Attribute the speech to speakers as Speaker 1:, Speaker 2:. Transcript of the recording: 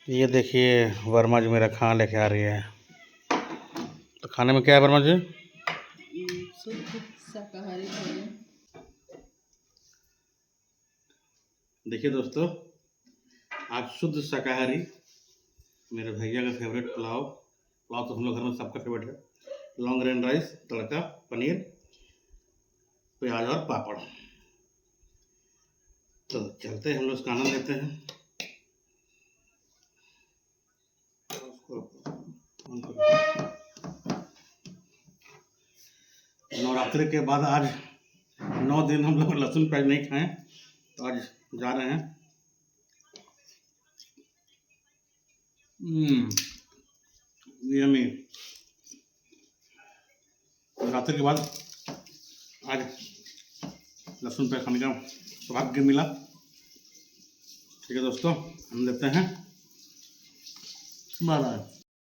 Speaker 1: ये देखिए वर्मा जी मेरा खाना लेके आ रही है। तो खाने में क्या है वर्मा जी?
Speaker 2: शुद्ध शाकाहारी भोजन।
Speaker 1: देखिए दोस्तों, आज शुद्ध शाकाहारी मेरे भैया का फेवरेट पुलाव तो हम लोग घर में सबका फेवरेट है। लॉन्ग ग्रेन राइस, तड़का, पनीर, प्याज और पापड़। तो चलते हैं हम लोग उसका आनंद लेते हैं। नवरात्रि के बाद आज 9 दिन हम लोग लहसुन प्याज नहीं खाएं, तो आज जा रहे हैं। यम्मी। नवरात्रि के बाद आज लहसुन प्याज खाने का सौभाग्य मिला। ठीक है दोस्तों, हम लेते हैं। Bye bye.